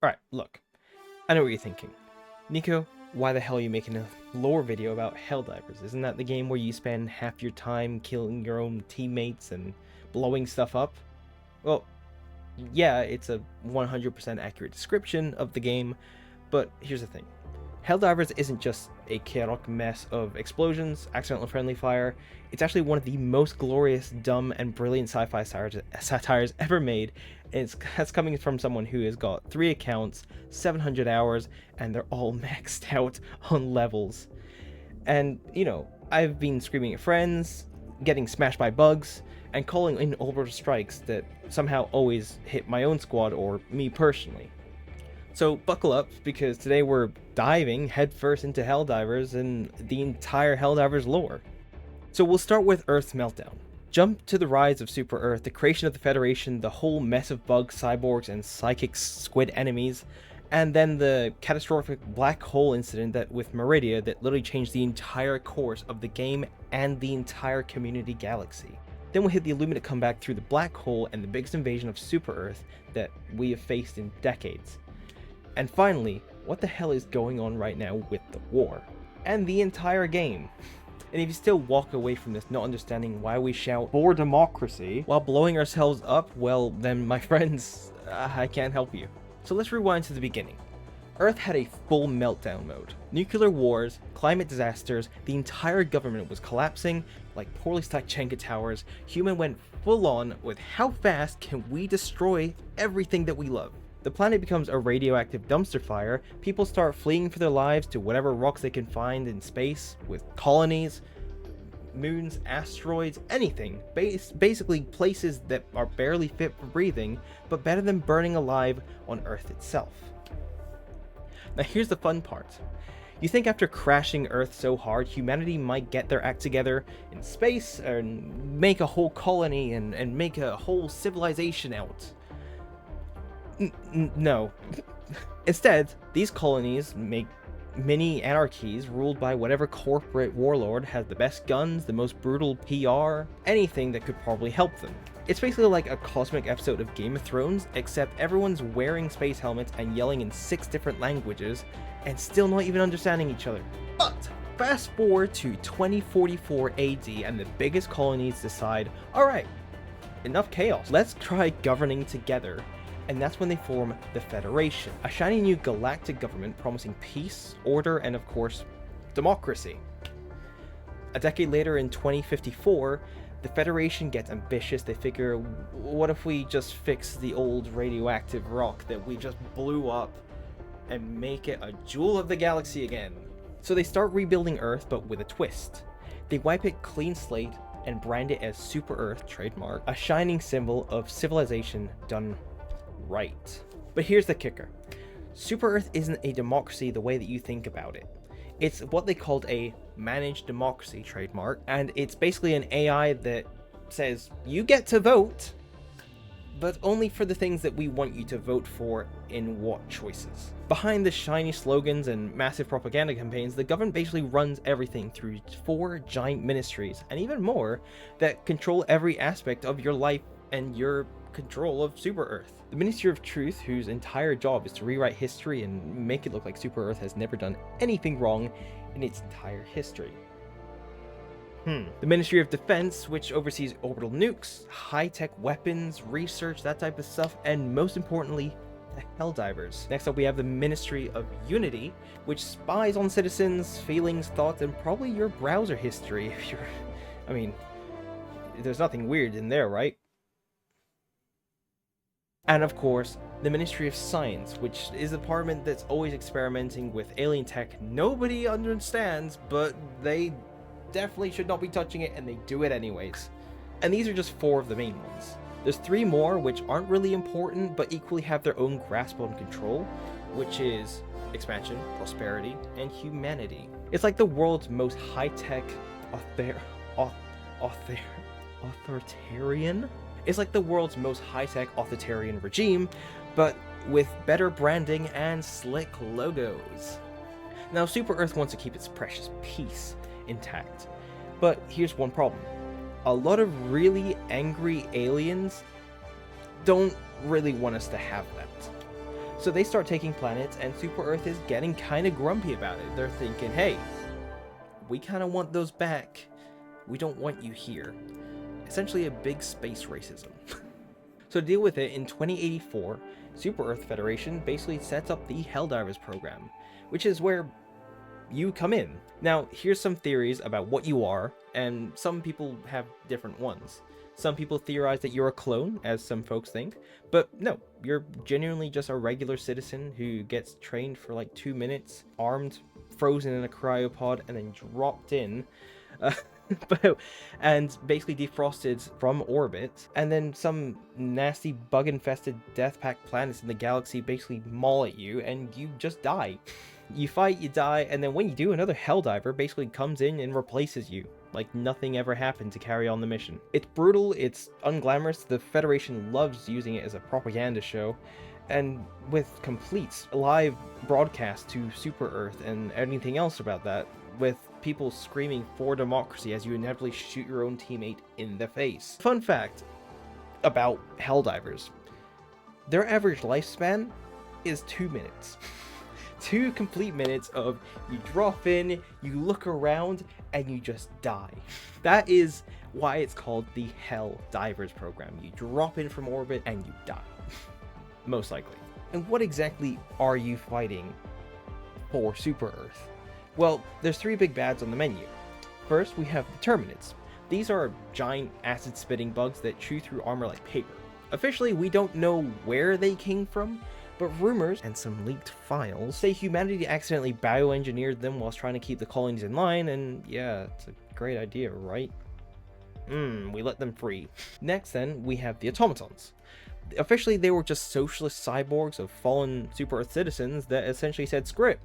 Alright, look. I know what you're thinking. Nico, why the hell are you making a lore video about Helldivers? Isn't that the game where you spend half your time killing your own teammates and blowing stuff up? Well, yeah, it's a 100% accurate description of the game, but here's the thing. Helldivers isn't just a chaotic mess of explosions, accidental friendly fire. It's actually one of the most glorious, dumb, and brilliant sci-fi satires ever made. And that's coming from someone who has got 3 accounts, 700 hours, and they're all maxed out on levels. And, you know, I've been screaming at friends, getting smashed by bugs, and calling in orbital strikes that somehow always hit my own squad or me personally. So buckle up, because today we're diving headfirst into Helldivers and the entire Helldivers lore. So we'll start with Earth's meltdown. Jump to the rise of Super Earth, the creation of the Federation, the whole mess of bugs, cyborgs, and psychic squid enemies, and then the catastrophic black hole incident with Meridia that literally changed the entire course of the game and the entire community galaxy. Then we'll hit the Illuminate comeback through the black hole and the biggest invasion of Super Earth that we have faced in decades. And finally, what the hell is going on right now with the war? And the entire game. And if you still walk away from this not understanding why we shout for democracy while blowing ourselves up, well then my friends, I can't help you. So let's rewind to the beginning. Earth had a full meltdown mode. Nuclear wars, climate disasters, the entire government was collapsing like poorly stacked Jenga towers. Human went full on with how fast can we destroy everything that we love. The planet becomes a radioactive dumpster fire, people start fleeing for their lives to whatever rocks they can find in space, with colonies, moons, asteroids, anything. Basically places that are barely fit for breathing, but better than burning alive on Earth itself. Now here's the fun part. You think after crashing Earth so hard, humanity might get their act together in space and make a whole colony and make a whole civilization out. No. Instead, these colonies make mini anarchies ruled by whatever corporate warlord has the best guns, the most brutal PR, anything that could probably help them. It's basically like a cosmic episode of Game of Thrones, except everyone's wearing space helmets and yelling in 6 different languages, and still not even understanding each other. But fast forward to 2044 AD, and the biggest colonies decide, alright, enough chaos, let's try governing together. And that's when they form the Federation, a shiny new galactic government promising peace, order, and of course, democracy. A decade later in 2054, the Federation gets ambitious. They figure, what if we just fix the old radioactive rock that we just blew up and make it a jewel of the galaxy again? So they start rebuilding Earth, but with a twist. They wipe it clean slate and brand it as Super Earth, trademark, a shining symbol of civilization done right. But here's the kicker. Super Earth isn't a democracy the way that you think about it. It's what they called a managed democracy, trademark, and it's basically an AI that says, you get to vote, but only for the things that we want you to vote for in what choices. Behind the shiny slogans and massive propaganda campaigns, the government basically runs everything through 4 giant ministries, and even more, that control every aspect of your life and your control of Super Earth. The Ministry of Truth, whose entire job is to rewrite history and make it look like Super Earth has never done anything wrong in its entire history. The Ministry of Defense, which oversees orbital nukes, high-tech weapons, research, that type of stuff, and most importantly, the Helldivers. Next up we have the Ministry of Unity, which spies on citizens, feelings, thoughts, and probably your browser history if you're... I mean, there's nothing weird in there, right? And of course, the Ministry of Science, which is a department that's always experimenting with alien tech nobody understands, but they definitely should not be touching it, and they do it anyways. And these are just 4 of the main ones. There's 3 more which aren't really important, but equally have their own grasp on control, which is expansion, prosperity, and humanity. It's like the world's most high-tech authoritarian? It's like the world's most high-tech authoritarian regime, but with better branding and slick logos. Now, Super Earth wants to keep its precious peace intact, but here's one problem. A lot of really angry aliens don't really want us to have that. So they start taking planets, and Super Earth is getting kind of grumpy about it. They're thinking, hey, we kind of want those back. We don't want you here. Essentially a big space racism. So to deal with it, in 2084, Super Earth Federation basically sets up the Helldivers program, which is where you come in. Now, here's some theories about what you are, and some people have different ones. Some people theorize that you're a clone, as some folks think, but no, you're genuinely just a regular citizen who gets trained for like 2 minutes, armed, frozen in a cryopod, and then dropped in, and basically defrosted from orbit, and then some nasty bug-infested death pack planets in the galaxy basically maul at you, and you just die. You fight, you die, and then when you do, another Helldiver basically comes in and replaces you, like nothing ever happened to carry on the mission. It's brutal, it's unglamorous, the Federation loves using it as a propaganda show, and with complete live broadcast to Super Earth and anything else about that, with people screaming for democracy as you inevitably shoot your own teammate in the face. Fun fact about Helldivers: their average lifespan is 2 minutes. 2 complete minutes of you drop in, you look around, and you just die. That is why it's called the Helldivers program. You drop in from orbit and you die. Most likely. And what exactly are you fighting for Super Earth? Well, there's 3 big bads on the menu. First, we have the Terminids. These are giant acid-spitting bugs that chew through armor like paper. Officially, we don't know where they came from, but rumors and some leaked files say humanity accidentally bioengineered them whilst trying to keep the colonies in line, and yeah, it's a great idea, right? We let them free. Next then, we have the automatons. Officially, they were just socialist cyborgs of fallen Super Earth citizens that essentially said, screw it,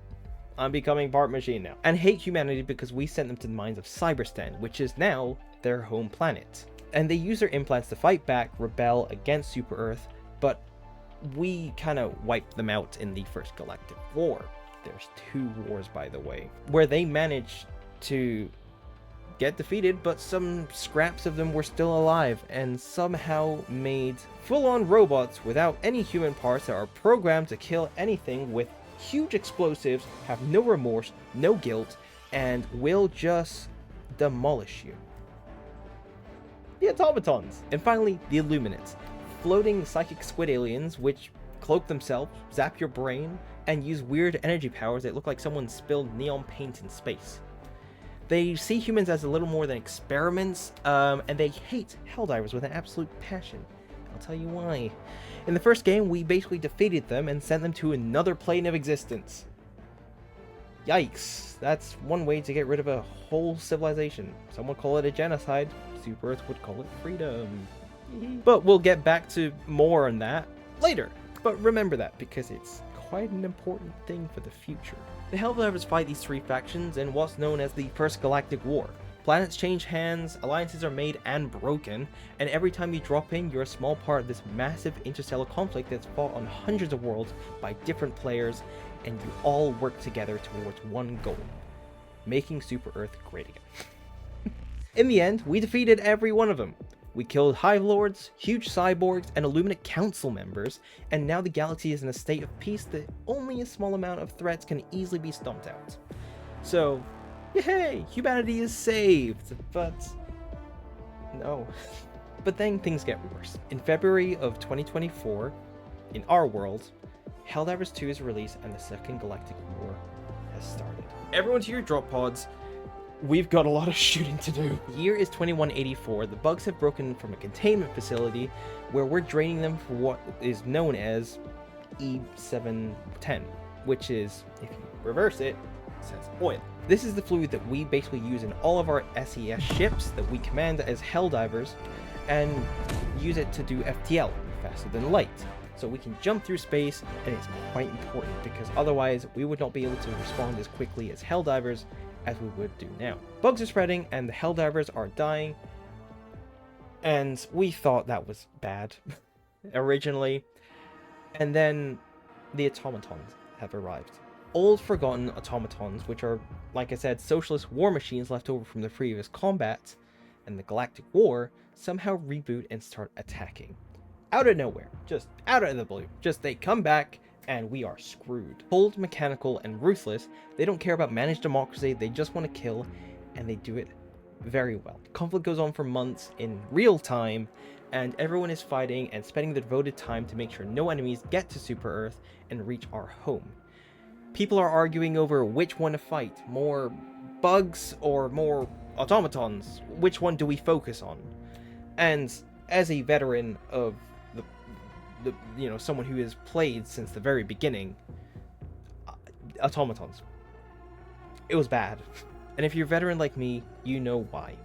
I'm becoming part machine now, and hate humanity because we sent them to the mines of Cyberstan, which is now their home planet. And they use their implants to fight back, rebel against Super Earth, but we kind of wiped them out in the First Galactic War. There's 2 wars, by the way, where they managed to get defeated, but some scraps of them were still alive and somehow made full-on robots without any human parts that are programmed to kill anything with huge explosives, have no remorse, no guilt, and will just demolish you. The automatons. And finally, the Illuminates. Floating psychic squid aliens which cloak themselves, zap your brain, and use weird energy powers that look like someone spilled neon paint in space. They see humans as a little more than experiments, and they hate Helldivers with an absolute passion. I'll tell you why. In the first game, we basically defeated them and sent them to another plane of existence. Yikes, that's one way to get rid of a whole civilization. Some would call it a genocide, Super Earth would call it freedom. But we'll get back to more on that later. But remember that, because it's quite an important thing for the future. The Helldivers fight these 3 factions in what's known as the First Galactic War. Planets change hands, alliances are made and broken, and every time you drop in, you're a small part of this massive interstellar conflict that's fought on hundreds of worlds by different players, and you all work together towards one goal: making Super Earth great again. In the end, we defeated every one of them. We killed Hive Lords, huge cyborgs, and Illuminate Council members, and now the galaxy is in a state of peace that only a small amount of threats can easily be stomped out. So, yay! Humanity is saved! But no. But then things get worse. In February of 2024, in our world, Helldivers 2 is released and the Second Galactic War has started. Everyone to your drop pods. We've got a lot of shooting to do. The year is 2184. The bugs have broken from a containment facility where we're draining them for what is known as E710, which is, if you reverse it, says oil. This is the fluid that we basically use in all of our SES ships that we command as Helldivers, and use it to do FTL, faster than light. So we can jump through space, and it's quite important because otherwise we would not be able to respond as quickly as Helldivers as we would do now. Bugs are spreading and the Helldivers are dying, and we thought that was bad originally. And then the automatons have arrived. Old forgotten automatons, which are, like I said, socialist war machines left over from the previous combat and the Galactic War, somehow reboot and start attacking. Out of nowhere, just out of the blue. Just they come back and we are screwed. Cold, mechanical, and ruthless, they don't care about managed democracy, they just want to kill, and they do it very well. Conflict goes on for months in real time, and everyone is fighting and spending the devoted time to make sure no enemies get to Super Earth and reach our home. People are arguing over which one to fight, more bugs or more automatons. Which one do we focus on? And as a veteran of the someone who has played since the very beginning, automatons. It was bad. And if you're a veteran like me, you know why.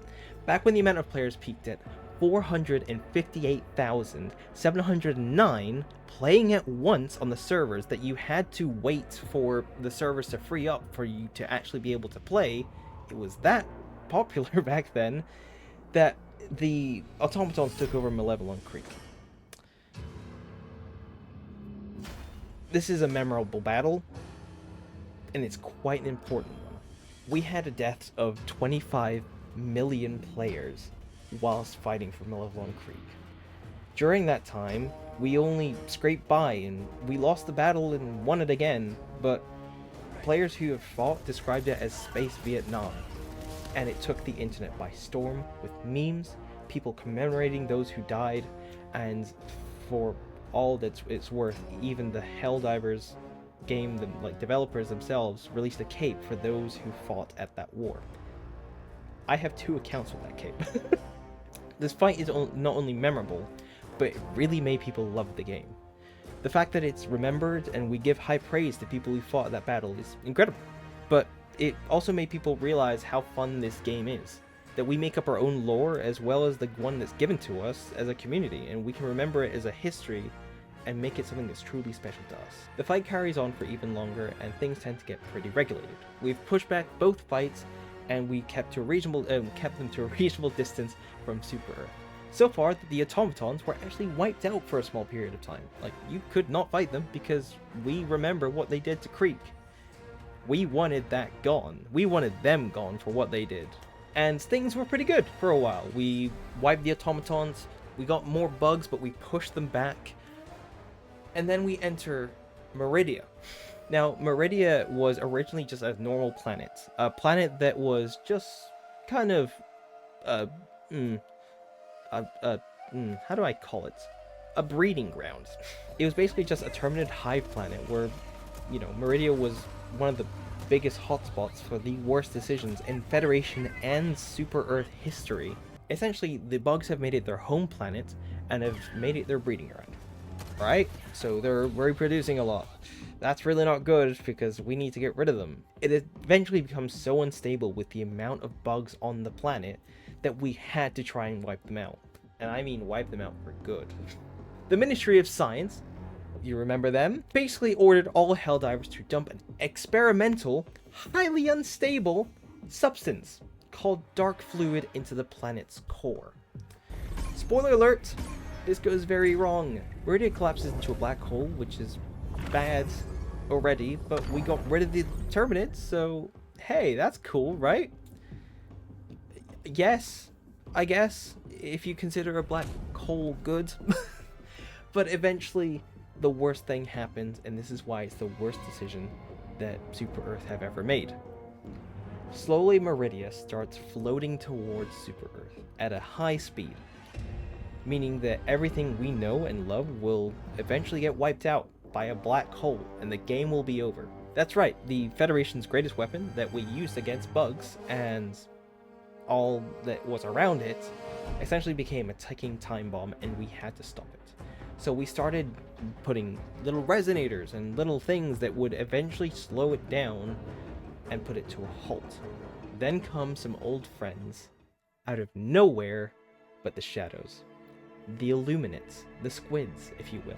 Back when the amount of players peaked at 458,709 playing at once on the servers, that you had to wait for the servers to free up for you to actually be able to play, it was that popular back then that the automatons took over Malevelon Creek. This is a memorable battle, and it's quite an important one. We had a death of 25 million players whilst fighting for Malevelon Creek. During that time, we only scraped by, and we lost the battle and won it again, but players who have fought described it as Space Vietnam, and it took the internet by storm with memes, people commemorating those who died, and for all that it's worth, even the Helldivers game, developers themselves, released a cape for those who fought at that war. I have 2 accounts with that cape. This fight is not only memorable, but it really made people love the game. The fact that it's remembered and we give high praise to people who fought that battle is incredible, but it also made people realize how fun this game is. That we make up our own lore as well as the one that's given to us as a community, and we can remember it as a history and make it something that's truly special to us. The fight carries on for even longer, and things tend to get pretty regulated. We've pushed back both fights, and we kept them to a reasonable distance from Super Earth. So far, the automatons were actually wiped out for a small period of time. Like, you could not fight them because we remember what they did to Creek. We wanted that gone. We wanted them gone for what they did. And things were pretty good for a while. We wiped the automatons, we got more bugs, but we pushed them back. And then we enter Meridia. Now, Meridia was originally just a normal planet. A planet that was just kind of, how do I call it? A breeding ground. It was basically just a terminated hive planet where, Meridia was one of the biggest hotspots for the worst decisions in Federation and Super Earth history. Essentially, the bugs have made it their home planet and have made it their breeding ground. Right? So they're reproducing a lot. That's really not good because we need to get rid of them. It eventually becomes so unstable with the amount of bugs on the planet that we had to try and wipe them out. And I mean wipe them out for good. The Ministry of Science, you remember them, basically ordered all Helldivers to dump an experimental, highly unstable substance called dark fluid into the planet's core. Spoiler alert, this goes very wrong. Meridia collapses into a black hole, which is bad already, but we got rid of the Terminids, so hey, that's cool, right? Yes, I guess, if you consider a black hole good. But eventually, the worst thing happens, and this is why it's the worst decision that Super Earth have ever made. Slowly, Meridia starts floating towards Super Earth at a high speed, meaning that everything we know and love will eventually get wiped out by a black hole, and the game will be over. That's right, the Federation's greatest weapon that we used against bugs and all that was around it essentially became a ticking time bomb, and we had to stop it. So we started putting little resonators and little things that would eventually slow it down and put it to a halt. Then come some old friends out of nowhere but the shadows. The Illuminates, the squids, if you will,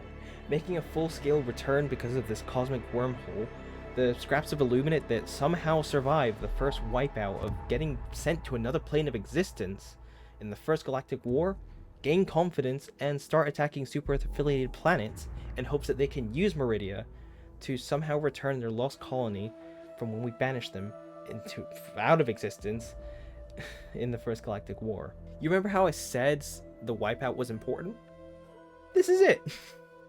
making a full-scale return because of this cosmic wormhole. The scraps of Illuminate that somehow survived the first wipeout of getting sent to another plane of existence in the First Galactic War gain confidence and start attacking Super Earth affiliated planets in hopes that they can use Meridia to somehow return their lost colony from when we banished them out of existence in the First Galactic War. You remember how I said the wipeout was important? This is it.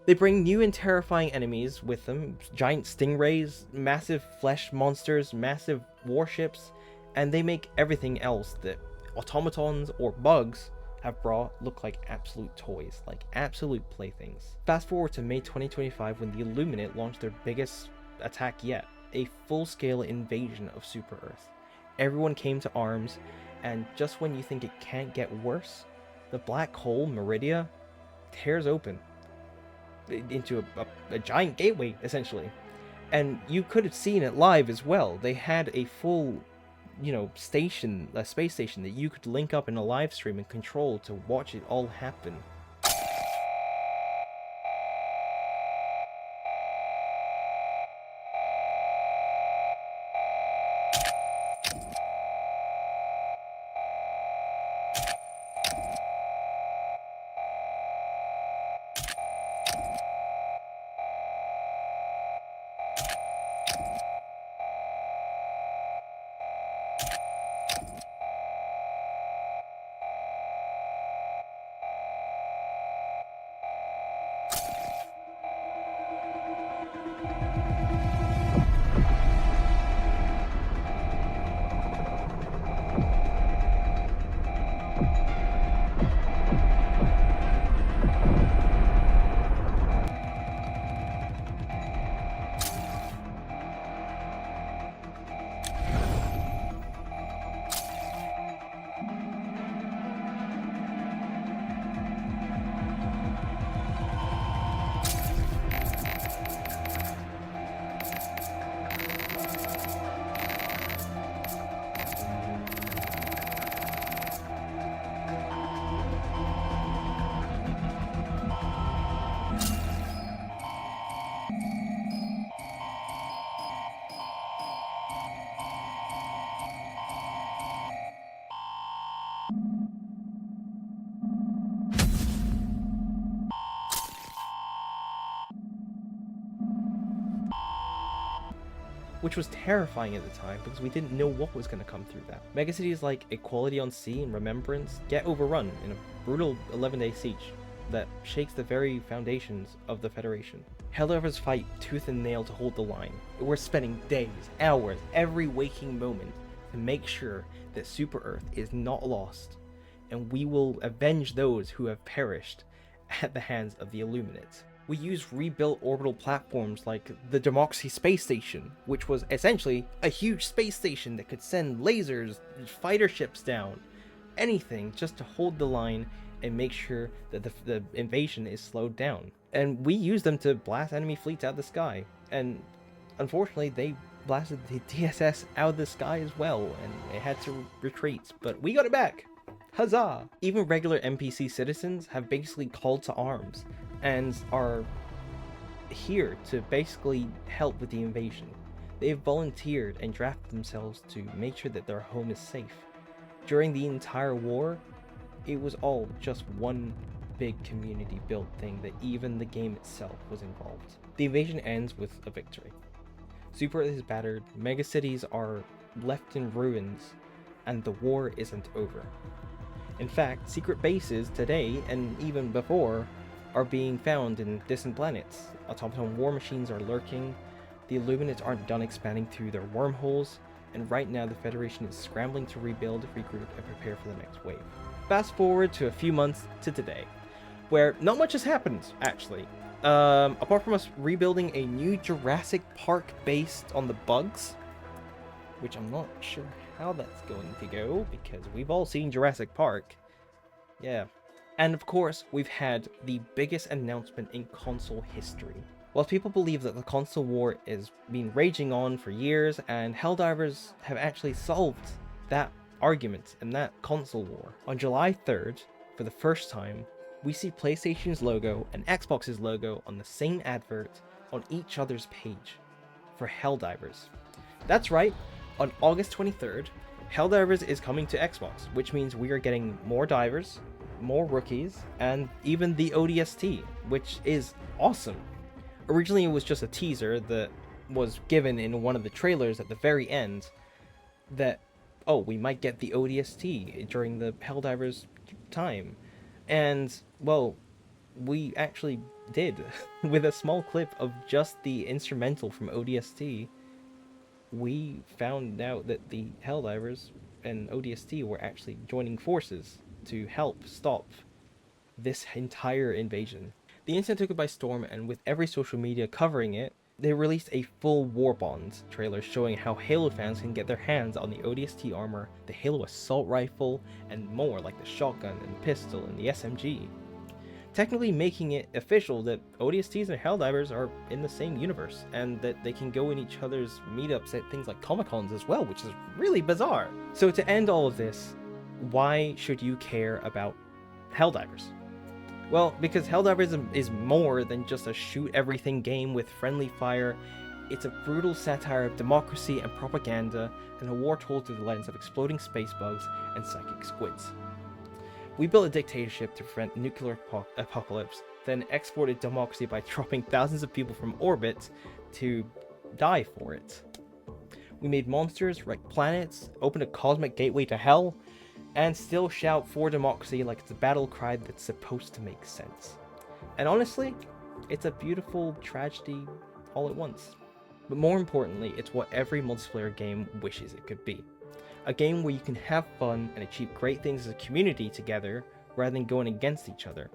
They bring new and terrifying enemies with them, giant stingrays, massive flesh monsters, massive warships, and they make everything else that automatons or bugs have brought look like absolute toys, like absolute playthings. Fast forward to May 2025 when the Illuminate launched their biggest attack yet, a full-scale invasion of Super Earth. Everyone came to arms, and just when you think it can't get worse, the black hole Meridia tears open into a giant gateway, essentially. And you could have seen it live as well. They had a full, station, a space station that you could link up in a live stream and control to watch it all happen. Which was terrifying at the time because we didn't know what was going to come through that. Megacities like Equality on Sea and Remembrance get overrun in a brutal 11-day siege that shakes the very foundations of the Federation. Helldivers fight tooth and nail to hold the line. We're spending days, hours, every waking moment to make sure that Super Earth is not lost, and we will avenge those who have perished at the hands of the Illuminates. We used rebuilt orbital platforms like the Democracy Space Station, which was essentially a huge space station that could send lasers, fighter ships down, anything just to hold the line and make sure that the invasion is slowed down. And we used them to blast enemy fleets out of the sky, and unfortunately they blasted the DSS out of the sky as well, and it had to retreat, but we got it back! Huzzah! Even regular NPC citizens have basically called to arms and are here to basically help with the invasion. They have volunteered and drafted themselves to make sure that their home is safe. During the entire war, it was all just one big community built thing that even the game itself was involved. The invasion ends with a victory. Super Earth is battered, megacities are left in ruins, and the war isn't over. In fact, secret bases today, and even before, are being found in distant planets. Automaton war machines are lurking, the Illuminates aren't done expanding through their wormholes, and right now the Federation is scrambling to rebuild, regroup, and prepare for the next wave. Fast forward to a few months to today, where not much has happened, actually. Apart from us rebuilding a new Jurassic Park based on the bugs, which I'm not sure how that's going to go, because we've all seen Jurassic Park. Yeah. And of course, we've had the biggest announcement in console history. While people believe that the console war has been raging on for years, and Helldivers have actually solved that argument and that console war. On July 3rd, for the first time, we see PlayStation's logo and Xbox's logo on the same advert on each other's page for Helldivers. That's right, on August 23rd, Helldivers is coming to Xbox, which means we are getting more divers, more rookies, and even the ODST, which is awesome. Originally it was just a teaser that was given in one of the trailers at the very end that, oh, we might get the ODST during the Helldivers time. And, well, we actually did. With a small clip of just the instrumental from ODST, we found out that the Helldivers and ODST were actually joining forces to help stop this entire invasion. The internet took it by storm, and with every social media covering it, they released a full War Bonds trailer showing how Halo fans can get their hands on the ODST armor, the Halo assault rifle, and more like the shotgun and pistol and the SMG. Technically making it official that ODSTs and Helldivers are in the same universe, and that they can go in each other's meetups at things like Comic-Cons as well, which is really bizarre. So to end all of this, why should you care about Helldivers? Well, because Helldivers is more than just a shoot-everything game with friendly fire. It's a brutal satire of democracy and propaganda, and a war told through the lens of exploding space bugs and psychic squids. We built a dictatorship to prevent nuclear apocalypse, then exported democracy by dropping thousands of people from orbit to die for it. We made monsters, wrecked planets, opened a cosmic gateway to hell, and still shout for democracy like it's a battle cry that's supposed to make sense. And honestly, it's a beautiful tragedy all at once. But more importantly, it's what every multiplayer game wishes it could be. A game where you can have fun and achieve great things as a community together rather than going against each other.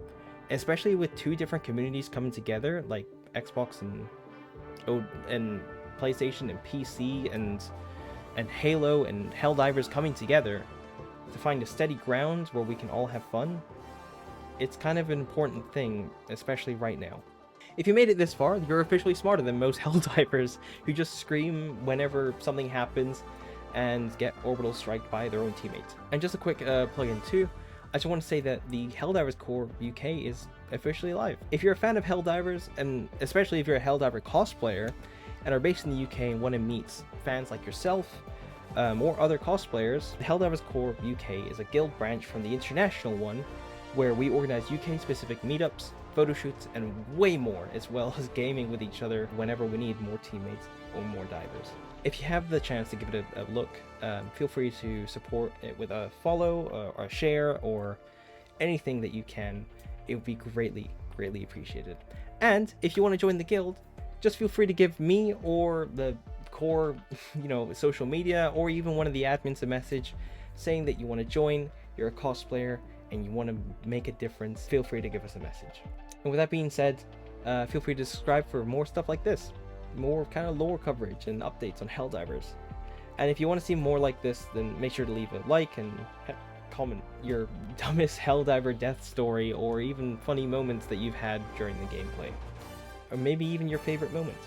Especially with two different communities coming together, like Xbox and PlayStation and PC and Halo and Helldivers coming together to find a steady ground where we can all have fun. It's kind of an important thing, especially right now. If you made it this far, you're officially smarter than most Helldivers who just scream whenever something happens and get orbital striked by their own teammates. And just a quick plug-in too, I just want to say that the Helldivers Core UK is officially live. If you're a fan of Helldivers, and especially if you're a Helldiver cosplayer, and are based in the UK and want to meet fans like yourself, or other cosplayers, the Helldivers Core UK is a guild branch from the international one, where we organize UK-specific meetups, photo shoots, and way more, as well as gaming with each other whenever we need more teammates or more divers. If you have the chance to give it a look, feel free to support it with a follow or a share or anything that you can. It would be greatly, greatly appreciated. And if you want to join the guild, just feel free to give me or the core, social media, or even one of the admins a message saying that you want to join, you're a cosplayer, and you want to make a difference. Feel free to give us a message. And with that being said, feel free to subscribe for more stuff like this, more kind of lore coverage and updates on Helldivers. And if you want to see more like this, then make sure to leave a like and comment your dumbest Helldiver death story, or even funny moments that you've had during the gameplay, or maybe even your favorite moment.